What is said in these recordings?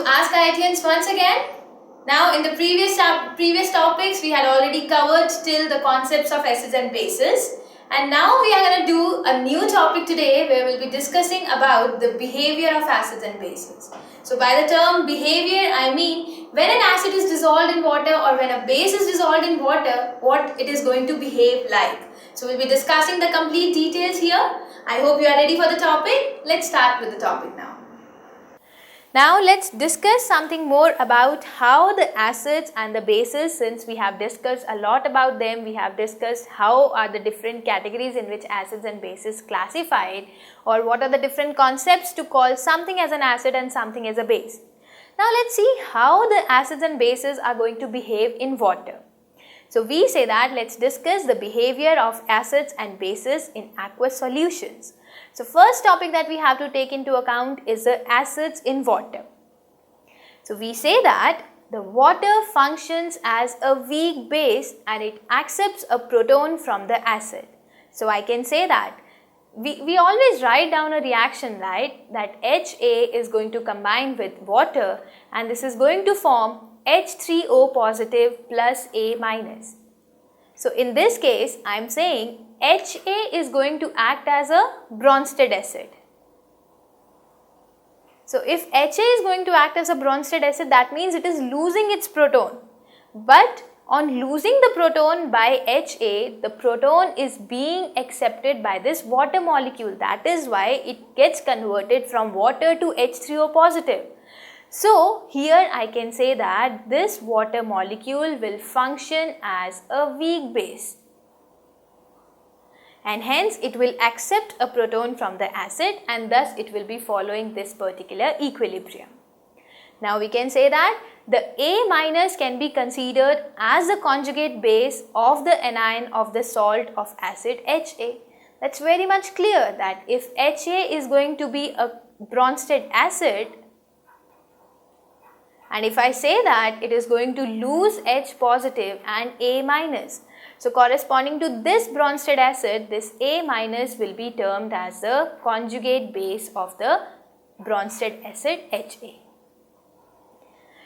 Ask IITians once again. Now in the previous topics we had already covered till the concepts of acids and bases, and now we are going to do a new topic today where we'll be discussing about the behavior of acids and bases. So by the term behavior I mean when an acid is dissolved in water or when a base is dissolved in water, what it is going to behave like. So we'll be discussing the complete details here. I hope you are ready for the topic. Let's start with the topic now. Now let's discuss something more about how the acids and the bases, since we have discussed a lot about them, we have discussed how are the different categories in which acids and bases classified, or what are the different concepts to call something as an acid and something as a base. Now let's see how the acids and bases are going to behave in water. So we say that let's discuss the behavior of acids and bases in aqueous solutions. So first topic that we have to take into account is the acids in water. So we say that the water functions as a weak base and it accepts a proton from the acid. So I can say that we always write down a reaction, right, that HA is going to combine with water and this is going to form H3O positive plus A minus. So in this case I am saying HA is going to act as a Bronsted acid. So if HA is going to act as a Bronsted acid, that means it is losing its proton. But on losing the proton by HA, the proton is being accepted by this water molecule. That is why it gets converted from water to H3O positive. So here I can say that this water molecule will function as a weak base, and hence it will accept a proton from the acid and thus it will be following this particular equilibrium. Now we can say that the A minus can be considered as the conjugate base of the anion of the salt of acid HA. That's very much clear that if HA is going to be a Bronsted acid, and if I say that it is going to lose H positive and A minus, so corresponding to this Bronsted acid, this A minus will be termed as the conjugate base of the Bronsted acid HA.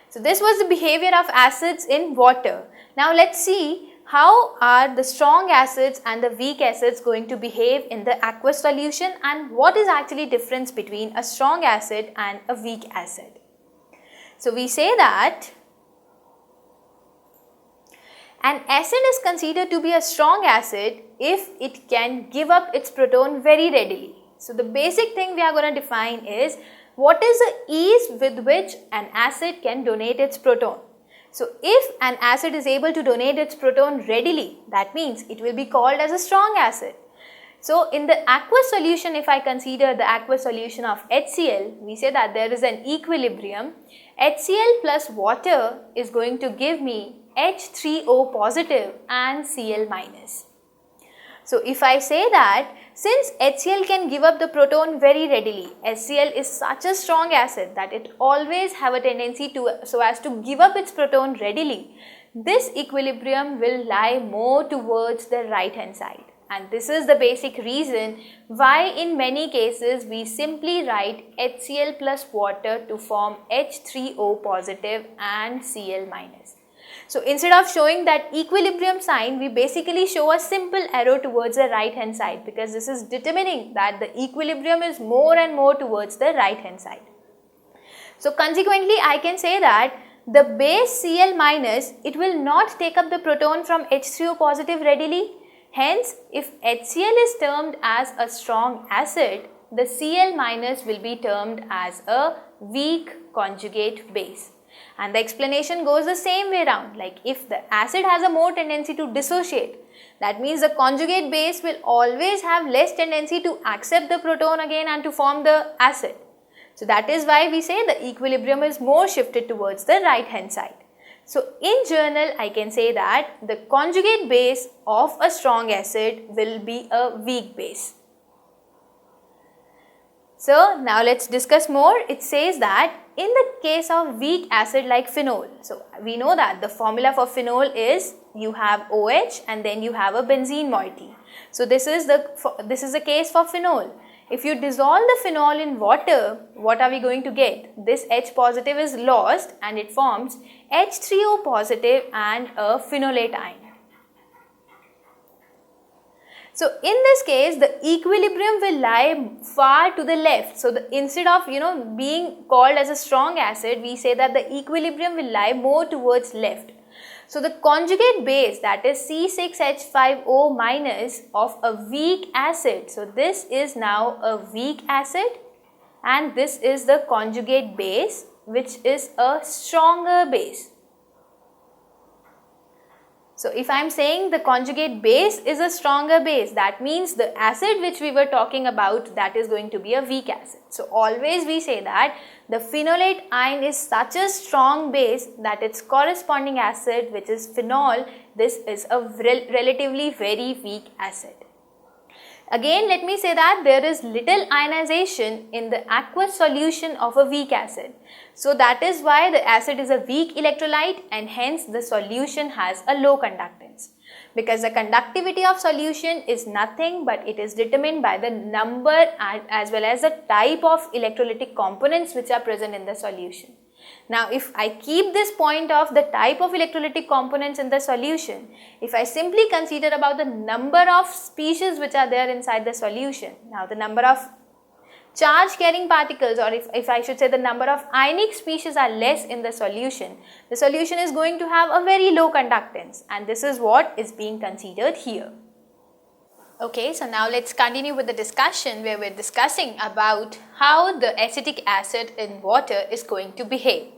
So this was the behavior of acids in water. Now let's see how are the strong acids and the weak acids going to behave in the aqueous solution, and what is actually difference between a strong acid and a weak acid. So we say that an acid is considered to be a strong acid if it can give up its proton very readily. So the basic thing we are going to define is what is the ease with which an acid can donate its proton. So if an acid is able to donate its proton readily, that means it will be called as a strong acid. So in the aqueous solution, if I consider the aqueous solution of HCl, we say that there is an equilibrium. HCl plus water is going to give me H3O positive and Cl minus. So if I say that since HCl can give up the proton very readily, HCl is such a strong acid that it always have a tendency to so as to give up its proton readily, this equilibrium will lie more towards the right hand side. And this is the basic reason why in many cases we simply write HCl plus water to form H3O positive and Cl minus. So instead of showing that equilibrium sign, we basically show a simple arrow towards the right hand side, because this is determining that the equilibrium is more and more towards the right hand side. So consequently I can say that the base Cl minus, it will not take up the proton from H3O positive readily. Hence, if HCl is termed as a strong acid, the Cl minus will be termed as a weak conjugate base. And the explanation goes the same way around, like if the acid has a more tendency to dissociate, that means the conjugate base will always have less tendency to accept the proton again and to form the acid. So that is why we say the equilibrium is more shifted towards the right hand side. So in general, I can say that the conjugate base of a strong acid will be a weak base. So now let's discuss more. It says that in the case of weak acid like phenol, so we know that the formula for phenol is you have OH and then you have a benzene moiety. So this is the case for phenol. If you dissolve the phenol in water, what are we going to get? This H positive is lost and it forms H3O positive and a phenolate ion. So in this case, the equilibrium will lie far to the left. So instead of being called as a strong acid, we say that the equilibrium will lie more towards left. So the conjugate base, that is C6H5O minus of a weak acid. So this is now a weak acid and this is the conjugate base, which is a stronger base. So if I am saying the conjugate base is a stronger base, that means the acid which we were talking about, that is going to be a weak acid. So always we say that the phenolate ion is such a strong base that its corresponding acid, which is phenol, this is a relatively very weak acid. Again, let me say that there is little ionization in the aqueous solution of a weak acid. So that is why the acid is a weak electrolyte and hence the solution has a low conductance. Because the conductivity of solution is nothing but it is determined by the number as well as the type of electrolytic components which are present in the solution. Now, if I keep this point of the type of electrolytic components in the solution, if I simply consider about the number of species which are there inside the solution, now the number of charge carrying particles, or if I should say the number of ionic species are less in the solution is going to have a very low conductance, and this is what is being considered here. Okay, so now let's continue with the discussion where we're discussing about how the acetic acid in water is going to behave.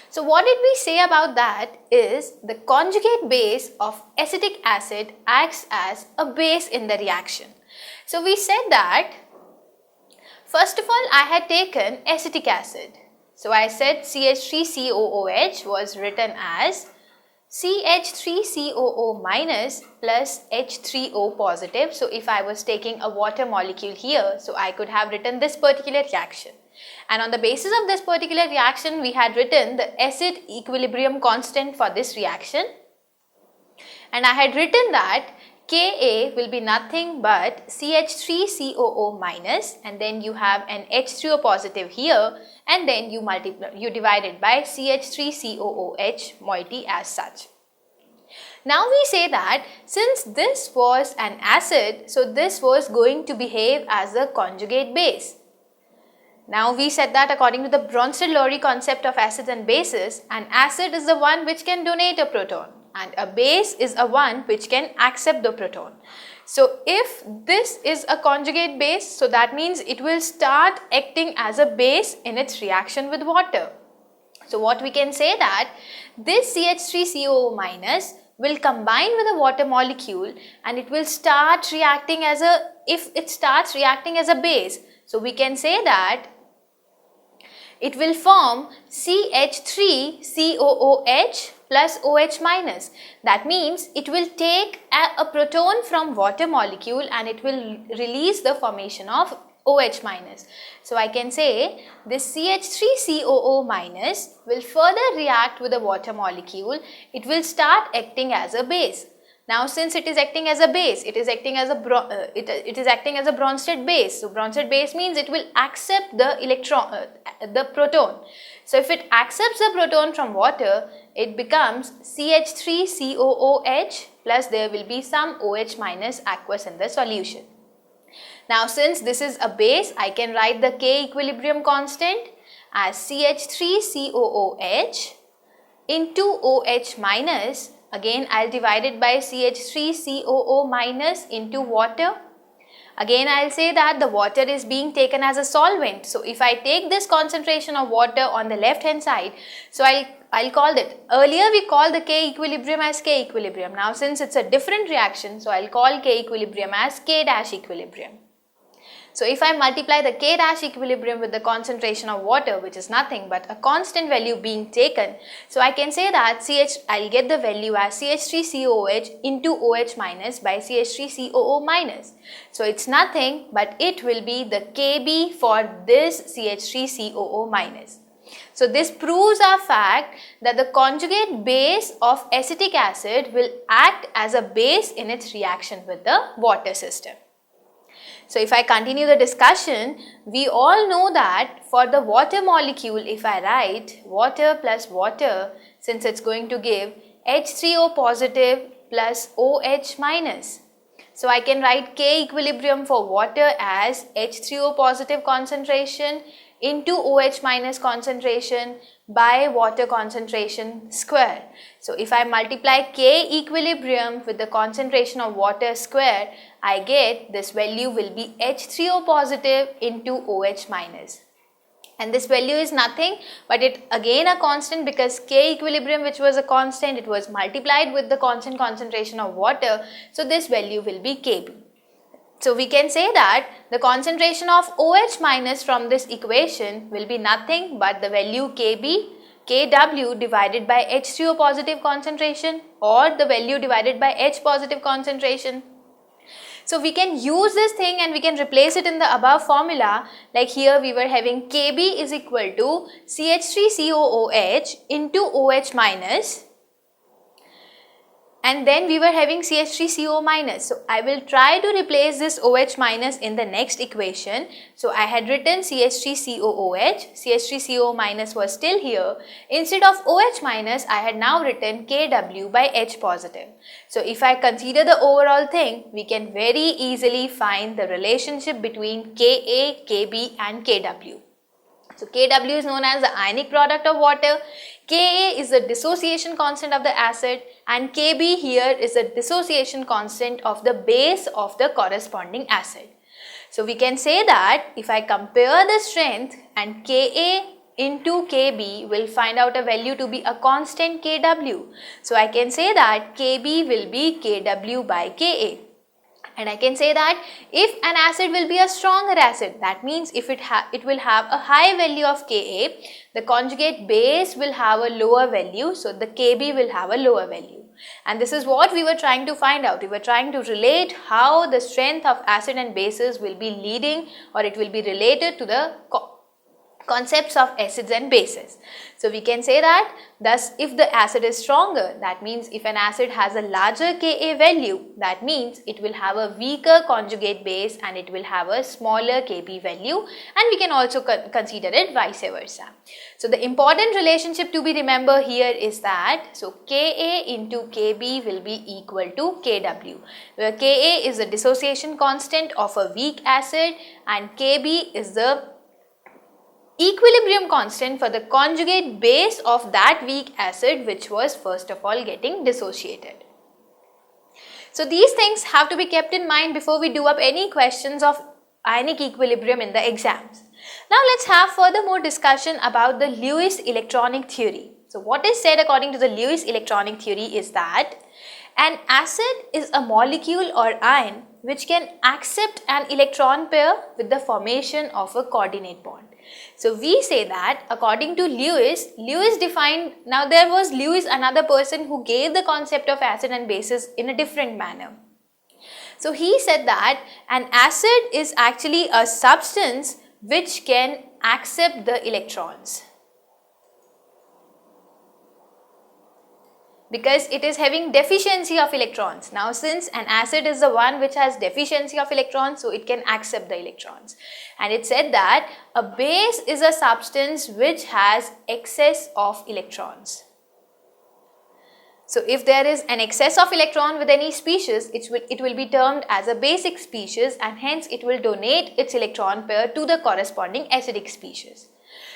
So what did we say about that is the conjugate base of acetic acid acts as a base in the reaction. So we said that first of all I had taken acetic acid. So I said CH3COOH was written as CH3COO minus plus H3O positive. So if I was taking a water molecule here, so I could have written this particular reaction. And on the basis of this particular reaction, we had written the acid equilibrium constant for this reaction. And I had written that Ka will be nothing but CH3COO minus, and then you have an H3O positive here, and then you divide it by CH3COOH moiety as such. Now we say that since this was an acid, so this was going to behave as a conjugate base. Now we said that according to the Bronsted-Lowry concept of acids and bases, an acid is the one which can donate a proton and a base is a one which can accept the proton. So if this is a conjugate base, so that means it will start acting as a base in its reaction with water. So what we can say that this CH3COO minus will combine with a water molecule and it will start reacting as a, if it starts reacting as a base, so we can say that it will form CH3COOH plus OH minus. That means it will take a proton from water molecule and it will release the formation of OH minus. So I can say this CH3COO minus will further react with the water molecule. It will start acting as a base. Now since it is acting as a base, it is acting as a Bronsted base. So Bronsted base means it will accept the the proton. So if it accepts the proton from water, it becomes CH3COOH plus there will be some OH minus aqueous in the solution. Now since this is a base, I can write the K equilibrium constant as CH3COOH into OH minus. Again, I'll divide it by CH3COO minus into water. Again, I'll say that the water is being taken as a solvent. So if I take this concentration of water on the left hand side, so I'll call it, earlier we called the K equilibrium as K equilibrium. Now since it's a different reaction, so I'll call K equilibrium as K dash equilibrium. So if I multiply the K dash equilibrium with the concentration of water, which is nothing but a constant value being taken, so I can say that I'll get the value as CH3COOH into OH minus by CH3COO minus. So it's nothing but it will be the Kb for this CH3COO minus. So this proves our fact that the conjugate base of acetic acid will act as a base in its reaction with the water system. So if I continue the discussion, we all know that for the water molecule, if I write water plus water, since it's going to give H3O positive plus OH minus. So I can write K equilibrium for water as H3O positive concentration into OH minus concentration by water concentration square. So if I multiply K equilibrium with the concentration of water square, I get this value will be H3O positive into OH minus. And this value is nothing but it again a constant, because K equilibrium, which was a constant, it was multiplied with the constant concentration of water. So this value will be Kb. So we can say that the concentration of OH minus from this equation will be nothing but the value Kb, Kw divided by H3O positive concentration, or the value divided by H positive concentration. So we can use this thing and we can replace it in the above formula. Like here we were having Kb is equal to CH3COOH into OH minus, and then we were having CH3CO minus. So I will try to replace this OH minus in the next equation. So I had written CH3COOH, CH3CO minus was still here. Instead of OH minus, I had now written Kw by H positive. So if I consider the overall thing, we can very easily find the relationship between Ka, Kb and Kw. So Kw is known as the ionic product of water, Ka is the dissociation constant of the acid, and Kb here is the dissociation constant of the base of the corresponding acid. So we can say that if I compare the strength, and Ka into Kb will find out a value to be a constant Kw. So I can say that Kb will be Kw by Ka. And I can say that if an acid will be a stronger acid, that means if it will have a high value of Ka, the conjugate base will have a lower value, so the Kb will have a lower value. And this is what we were trying to find out. We were trying to relate how the strength of acid and bases will be leading, or it will be related to the concepts of acids and bases. So we can say that thus if the acid is stronger, that means if an acid has a larger Ka value, that means it will have a weaker conjugate base and it will have a smaller Kb value, and we can also consider it vice versa. So the important relationship to be remembered here is that, so Ka into Kb will be equal to Kw, where Ka is the dissociation constant of a weak acid and Kb is the equilibrium constant for the conjugate base of that weak acid which was first of all getting dissociated. So these things have to be kept in mind before we do up any questions of ionic equilibrium in the exams. Now let's have furthermore discussion about the Lewis electronic theory. So what is said according to the Lewis electronic theory is that an acid is a molecule or ion which can accept an electron pair with the formation of a coordinate bond. So we say that according to Lewis defined, now there was Lewis, another person who gave the concept of acid and bases in a different manner. So he said that an acid is actually a substance which can accept the electrons, because it is having deficiency of electrons. Now since an acid is the one which has deficiency of electrons, so it can accept the electrons. And it said that a base is a substance which has excess of electrons. So if there is an excess of electron with any species, it will be termed as a basic species, and hence it will donate its electron pair to the corresponding acidic species.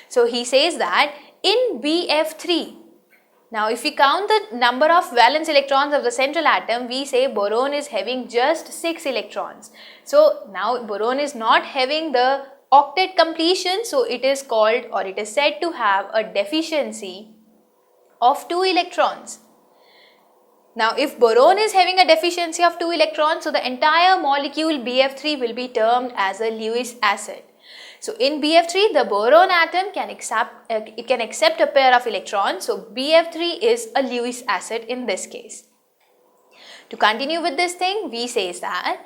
So he says that in BF3, now if we count the number of valence electrons of the central atom, we say boron is having just 6 electrons. So now boron is not having the octet completion, so it is called, or it is said to have a deficiency of 2 electrons. Now if boron is having a deficiency of 2 electrons, so the entire molecule BF3 will be termed as a Lewis acid. So in BF3, the boron atom can accept a pair of electrons. So BF3 is a Lewis acid in this case. To continue with this thing, we says that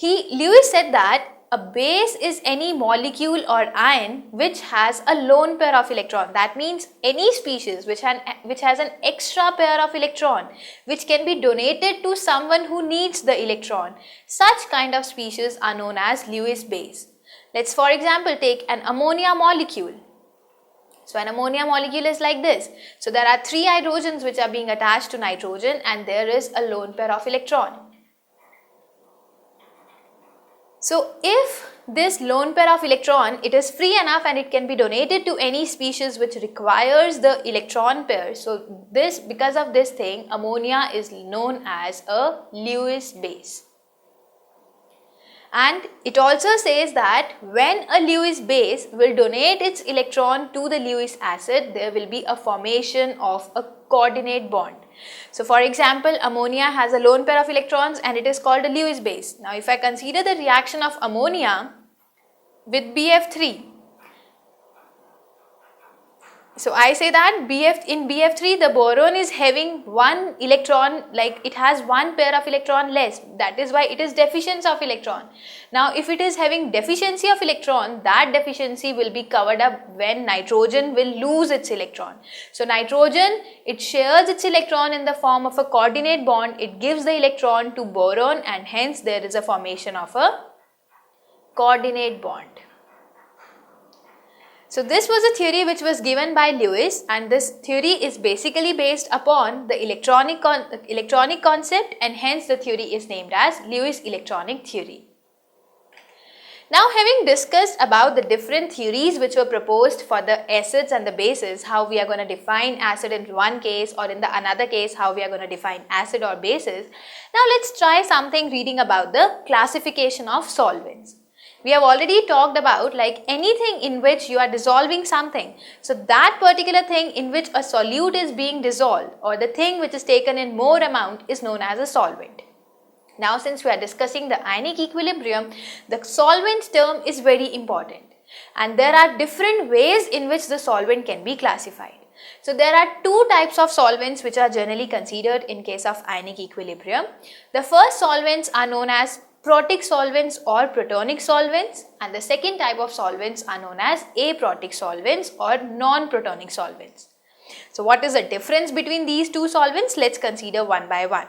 Lewis said that a base is any molecule or ion which has a lone pair of electron. That means any species which has an extra pair of electron which can be donated to someone who needs the electron. Such kind of species are known as Lewis base. Let's for example take an ammonia molecule. So an ammonia molecule is like this. So there are 3 hydrogens which are being attached to nitrogen and there is a lone pair of electron. So if this lone pair of electron, it is free enough and it can be donated to any species which requires the electron pair. So this, because of this thing, ammonia is known as a Lewis base. And it also says that when a Lewis base will donate its electron to the Lewis acid, there will be a formation of a coordinate bond. So for example, ammonia has a lone pair of electrons and it is called a Lewis base. Now if I consider the reaction of ammonia with BF3, so I say that in BF3 the boron is having one electron, like it has one pair of electron less. That is why it is deficiency of electron. Now if it is having deficiency of electron, that deficiency will be covered up when nitrogen will lose its electron. So nitrogen, it shares its electron in the form of a coordinate bond. It gives the electron to boron and hence there is a formation of a coordinate bond. So this was a theory which was given by Lewis, and this theory is basically based upon the electronic concept, and hence the theory is named as Lewis electronic theory. Now having discussed about the different theories which were proposed for the acids and the bases, how we are going to define acid in one case or in the another case how we are going to define acid or bases. Now let's try something reading about the classification of solvents. We have already talked about like anything in which you are dissolving something. So that particular thing in which a solute is being dissolved or the thing which is taken in more amount is known as a solvent. Now since we are discussing the ionic equilibrium, the solvent term is very important and there are different ways in which the solvent can be classified. So there are 2 types of solvents which are generally considered in case of ionic equilibrium. The first solvents are known as protic solvents or protonic solvents, and the second type of solvents are known as aprotic solvents or non-protonic solvents. So what is the difference between these 2 solvents? Let's consider one by one.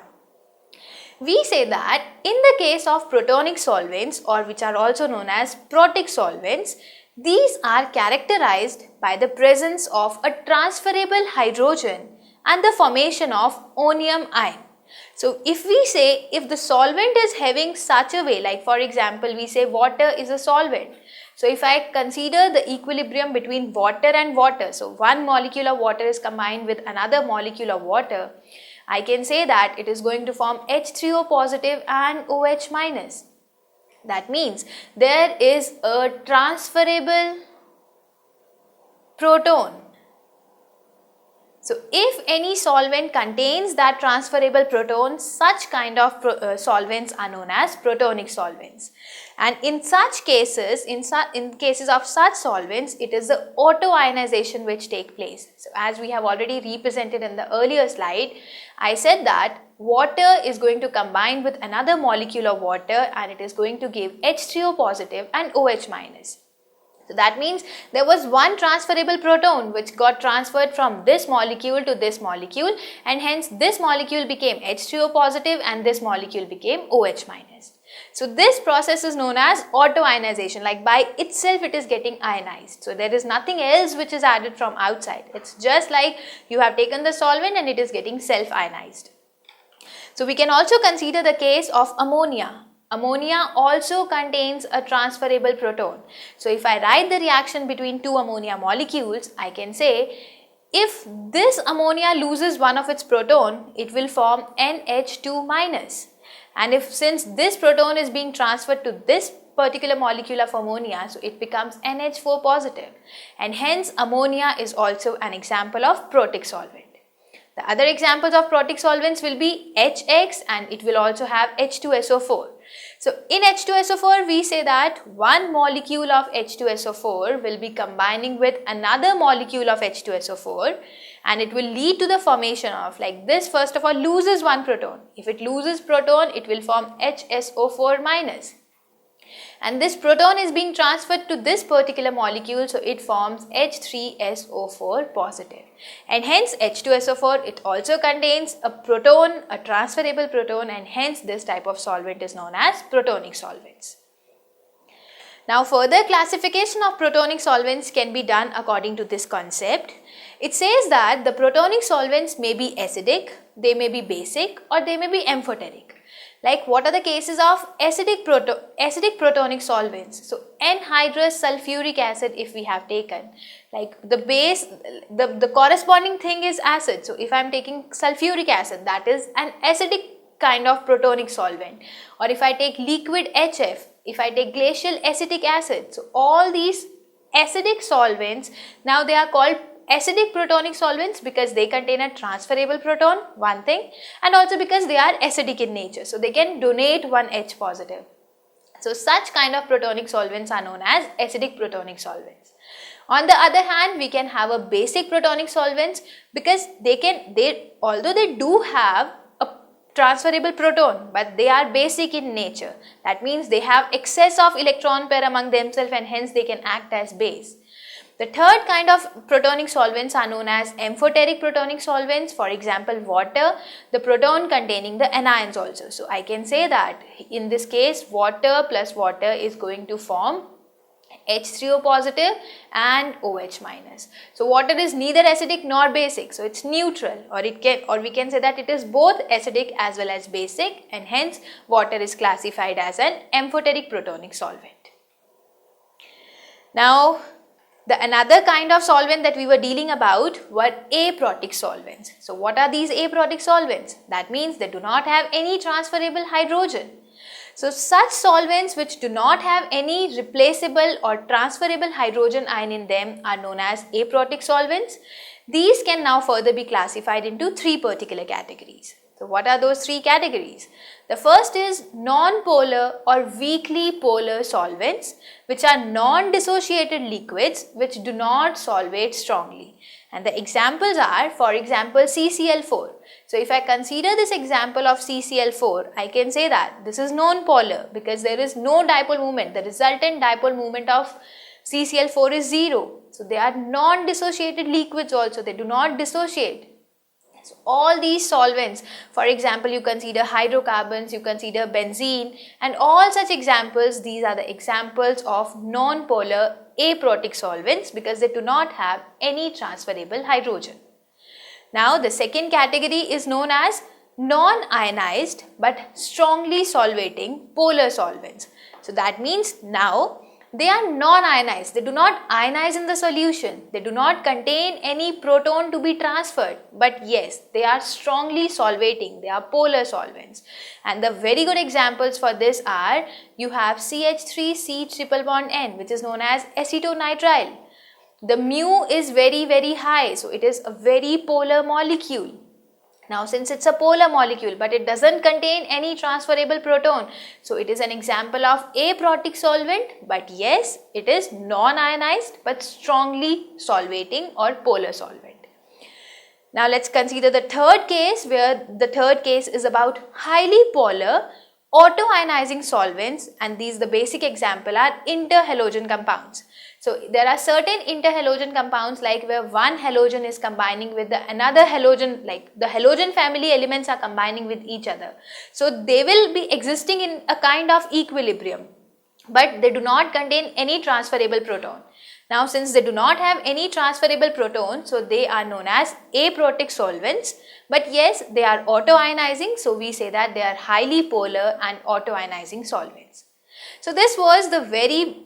We say that in the case of protonic solvents, or which are also known as protic solvents, these are characterized by the presence of a transferable hydrogen and the formation of onium ion. So if we say if the solvent is having such a way, like for example we say water is a solvent. So if I consider the equilibrium between water and water, so one molecule of water is combined with another molecule of water, I can say that it is going to form H3O positive and OH minus. That means there is a transferable proton. So if any solvent contains that transferable proton, such kind of solvents are known as protonic solvents. And in such cases, in cases of such solvents, it is the auto-ionization which take place. So as we have already represented in the earlier slide, I said that water is going to combine with another molecule of water and it is going to give H3O positive and OH minus. So that means there was one transferable proton which got transferred from this molecule to this molecule, and hence this molecule became H3O positive and this molecule became OH minus. So this process is known as auto-ionization, like by itself it is getting ionized. So there is nothing else which is added from outside. It's just like you have taken the solvent and it is getting self-ionized. So we can also consider the case of ammonia. Ammonia also contains a transferable proton. So if I write the reaction between 2 ammonia molecules, I can say if this ammonia loses one of its proton, it will form NH2 minus. And if since this proton is being transferred to this particular molecule of ammonia, so it becomes NH4 positive. And hence ammonia is also an example of protic solvent. The other examples of protic solvents will be HX, and it will also have H2SO4. So in H2SO4 we say that one molecule of H2SO4 will be combining with another molecule of H2SO4 and it will lead to the formation of, like this first of all loses one proton. If it loses proton, it will form HSO4 minus. and this proton is being transferred to this particular molecule, so it forms H3SO4 positive, and hence H2SO4, it also contains a proton, a transferable proton, and hence this type of solvent is known as protonic solvents. Now further classification of protonic solvents can be done according to this concept. It says that the protonic solvents may be acidic, they may be basic, or they may be amphoteric. Like what are the cases of acidic protonic solvents? So anhydrous sulfuric acid, if we have taken, like the base, the corresponding thing is acid. So if I am taking sulfuric acid, that is an acidic kind of protonic solvent. Or if I take liquid HF, if I take glacial acetic acid, so all these acidic solvents, now they are called acidic protonic solvents because they contain a transferable proton, one thing, and also because they are acidic in nature, so they can donate one H positive. So such kind of protonic solvents are known as acidic protonic solvents. On the other hand, we can have a basic protonic solvents because although they do have transferable proton, but they are basic in nature. That means they have excess of electron pair among themselves, and hence they can act as base. The third kind of protonic solvents are known as amphoteric protonic solvents. For example, water, the proton containing the anions also. So I can say that in this case, water plus water is going to form H3O positive and OH minus. So water is neither acidic nor basic, so it's neutral, or we can say that it is both acidic as well as basic, and hence water is classified as an amphoteric protonic solvent. Now another kind of solvent that we were dealing about were aprotic solvents. So what are these aprotic solvents? That means they do not have any transferable hydrogen. So such solvents which do not have any replaceable or transferable hydrogen ion in them are known as aprotic solvents. These can now further be classified into three particular categories. So what are those three categories? The first is non-polar or weakly polar solvents, which are non-dissociated liquids which do not solvate strongly. And the examples are, for example, CCl4. So if I consider this example of CCl4, I can say that this is non-polar because there is no dipole moment. The resultant dipole moment of CCl4 is 0. So they are non-dissociated liquids also, they do not dissociate. So all these solvents, for example, you consider hydrocarbons, you consider benzene, and all such examples, these are the examples of non-polar aprotic solvents because they do not have any transferable hydrogen. Now the second category is known as non-ionized but strongly solvating polar solvents. So that means now they are non-ionized, they do not ionize in the solution, they do not contain any proton to be transferred, but yes, they are strongly solvating, they are polar solvents. And the very good examples for this are, you have CH3C triple bond N, which is known as acetonitrile. The mu is very high, so it is a very polar molecule. Now since it's a polar molecule but it doesn't contain any transferable proton, so it is an example of aprotic solvent, but yes, it is non-ionized but strongly solvating or polar solvent. Now let's consider the third case, where the third case is about highly polar auto-ionizing solvents, and these, the basic example are interhalogen compounds. So there are certain interhalogen compounds like where one halogen is combining with the another halogen, like the halogen family elements are combining with each other. So they will be existing in a kind of equilibrium, but they do not contain any transferable proton. Now since they do not have any transferable proton, so they are known as aprotic solvents, but yes, they are auto-ionizing, so we say that they are highly polar and auto-ionizing solvents. So this was the very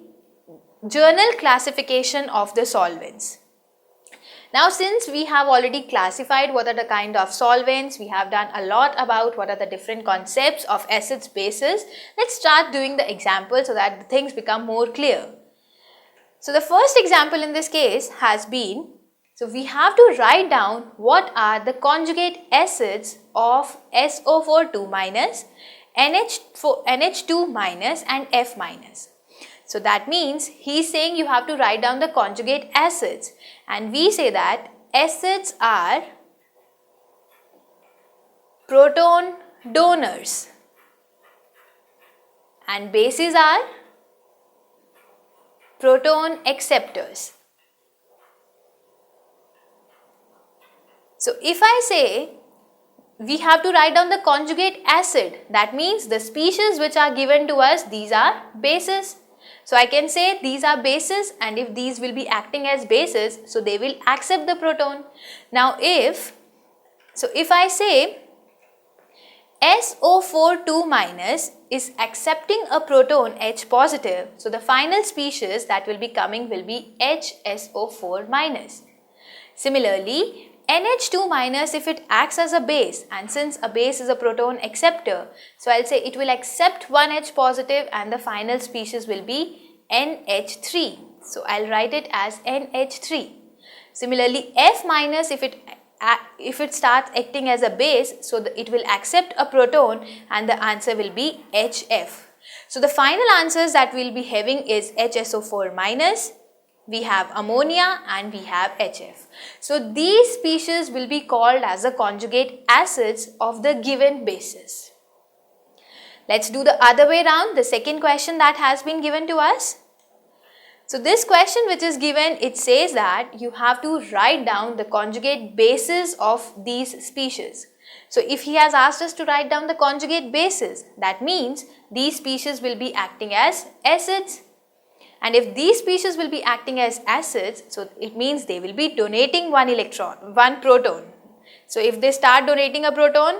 journal classification of the solvents. Now since we have already classified what are the kind of solvents, we have done a lot about what are the different concepts of acids, bases, let's start doing the examples so that the things become more clear. So the first example in this case has been, so we have to write down what are the conjugate acids of SO4 2 minus, NH2 minus and F minus. So that means he is saying you have to write down the conjugate acids, and we say that acids are proton donors and bases are proton acceptors. So if I say we have to write down the conjugate acid, that means the species which are given to us, these are bases. So I can say these are bases, and if these will be acting as bases, so they will accept the proton. Now if I say SO4 2 minus is accepting a proton H positive, so the final species that will be coming will be HSO4 minus. Similarly, NH2 minus, if it acts as a base, and since a base is a proton acceptor, so I'll say it will accept one H positive and the final species will be NH3. So I'll write it as NH3. Similarly, F minus, if it starts acting as a base, so it will accept a proton and the answer will be HF. So the final answers that we'll be having is HSO4 minus, we have ammonia, and we have HF. So these species will be called as the conjugate acids of the given bases. Let's do the other way around, the second question that has been given to us. So this question which is given, it says that you have to write down the conjugate bases of these species. So if he has asked us to write down the conjugate bases, that means these species will be acting as acids. And if these species will be acting as acids, so it means they will be donating one proton. So if they start donating a proton,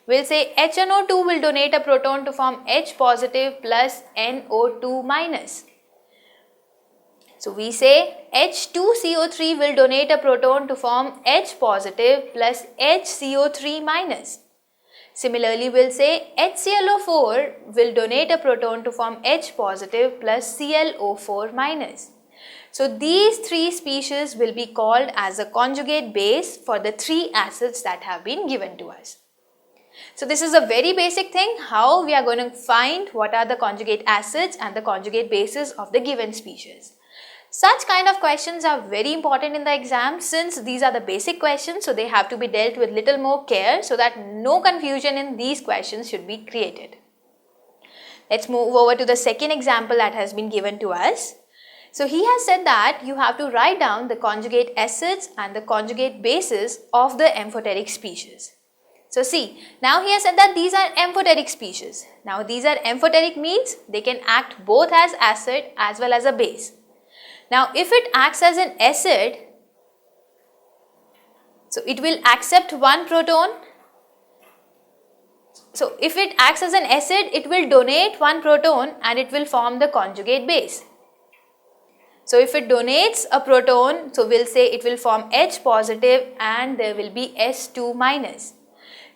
we'll say HNO2 will donate a proton to form H positive plus NO2 minus. So we say H2CO3 will donate a proton to form H positive plus HCO3 minus. Similarly, we'll say HClO4 will donate a proton to form H positive plus ClO4 minus. So these three species will be called as a conjugate base for the three acids that have been given to us. So this is a very basic thing, how we are going to find what are the conjugate acids and the conjugate bases of the given species. Such kind of questions are very important in the exam, since these are the basic questions, so they have to be dealt with little more care so that no confusion in these questions should be created. Let's move over to the second example that has been given to us. So he has said that you have to write down the conjugate acids and the conjugate bases of the amphoteric species. So see, now he has said that these are amphoteric species. Now these are amphoteric means they can act both as acid as well as a base. Now if it acts as an acid, so it will accept one proton. So if it acts as an acid, it will donate one proton and it will form the conjugate base. So if it donates a proton, so we'll say it will form H positive and there will be S2 minus.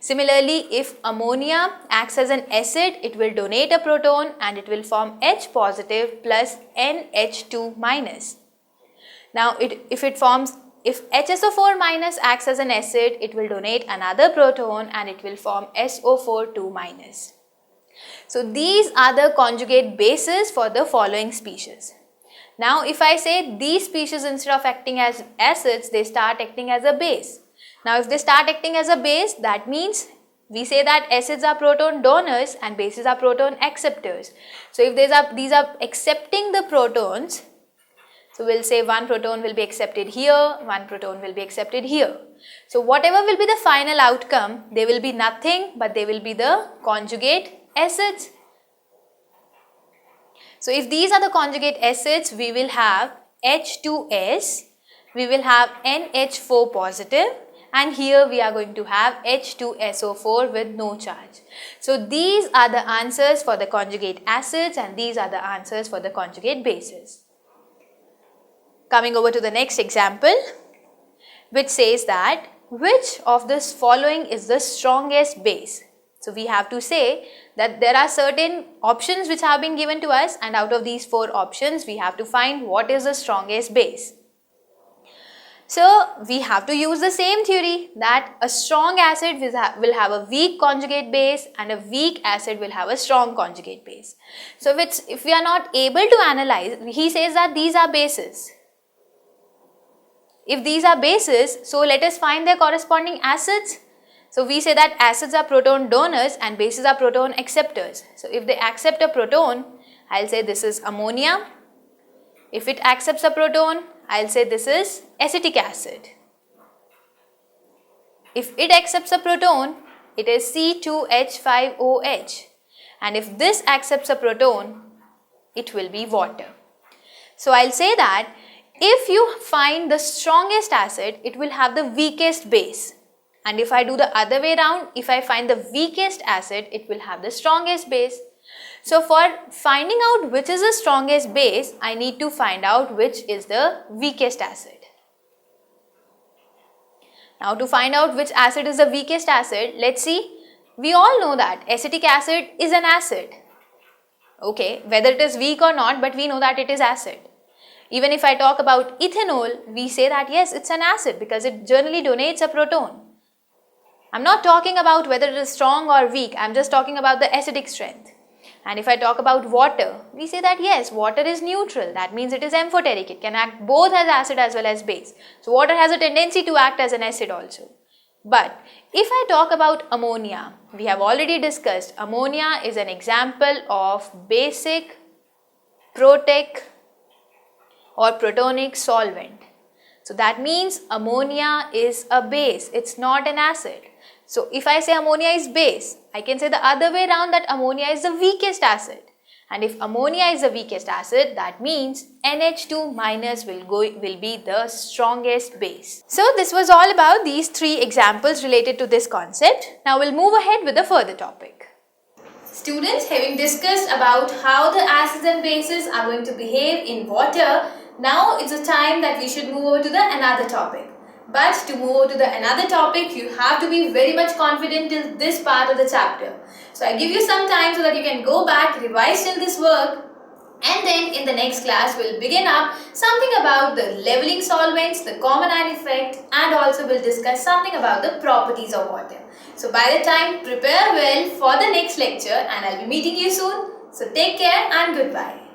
Similarly, if ammonia acts as an acid, it will donate a proton and it will form H positive plus NH2 minus. Now, if HSO4 minus acts as an acid, it will donate another proton and it will form SO4 2 minus. So these are the conjugate bases for the following species. Now, if I say these species, instead of acting as acids, they start acting as a base. Now, if they start acting as a base, that means we say that acids are proton donors and bases are proton acceptors. So, if these are accepting the protons, so we'll say one proton will be accepted here, one proton will be accepted here. So, whatever will be the final outcome, they will be nothing but they will be the conjugate acids. So, if these are the conjugate acids, we will have H2S, we will have NH4 positive, and here we are going to have H2SO4 with no charge. So these are the answers for the conjugate acids and these are the answers for the conjugate bases. Coming over to the next example, which says that which of this following is the strongest base? So we have to say that there are certain options which have been given to us, and out of these 4 options we have to find what is the strongest base. So we have to use the same theory that a strong acid will have a weak conjugate base and a weak acid will have a strong conjugate base. So if we are not able to analyze, he says that these are bases. If these are bases, so let us find their corresponding acids. So we say that acids are proton donors and bases are proton acceptors. So if they accept a proton, I'll say this is ammonia, If it accepts a proton, I'll say this is acetic acid. If it accepts a proton, it is C2H5OH. And if this accepts a proton, it will be water. So I'll say that if you find the strongest acid, it will have the weakest base. And if I do the other way around, if I find the weakest acid, it will have the strongest base. So for finding out which is the strongest base, I need to find out which is the weakest acid. Now to find out which acid is the weakest acid, let's see. We all know that acetic acid is an acid. Okay, whether it is weak or not, but we know that it is acid. Even if I talk about ethanol, we say that yes, it's an acid because it generally donates a proton. I'm not talking about whether it is strong or weak, I'm just talking about the acidic strength. And if I talk about water, we say that yes, water is neutral. That means it is amphoteric. It can act both as acid as well as base. So water has a tendency to act as an acid also. But if I talk about ammonia, we have already discussed ammonia is an example of basic, protic or protonic solvent. So that means ammonia is a base, it's not an acid. So if I say ammonia is base, I can say the other way around that ammonia is the weakest acid. And if ammonia is the weakest acid, that means NH2 minus will be the strongest base. So this was all about these 3 examples related to this concept. Now we'll move ahead with the further topic. Students, having discussed about how the acids and bases are going to behave in water, now it's a time that we should move over to the another topic. But to move over to the another topic, you have to be very much confident till this part of the chapter. So I give you some time so that you can go back, revise till this work, and then in the next class we'll begin up something about the leveling solvents, the common ion effect, and also we'll discuss something about the properties of water. So by the time, prepare well for the next lecture and I'll be meeting you soon. So take care and goodbye.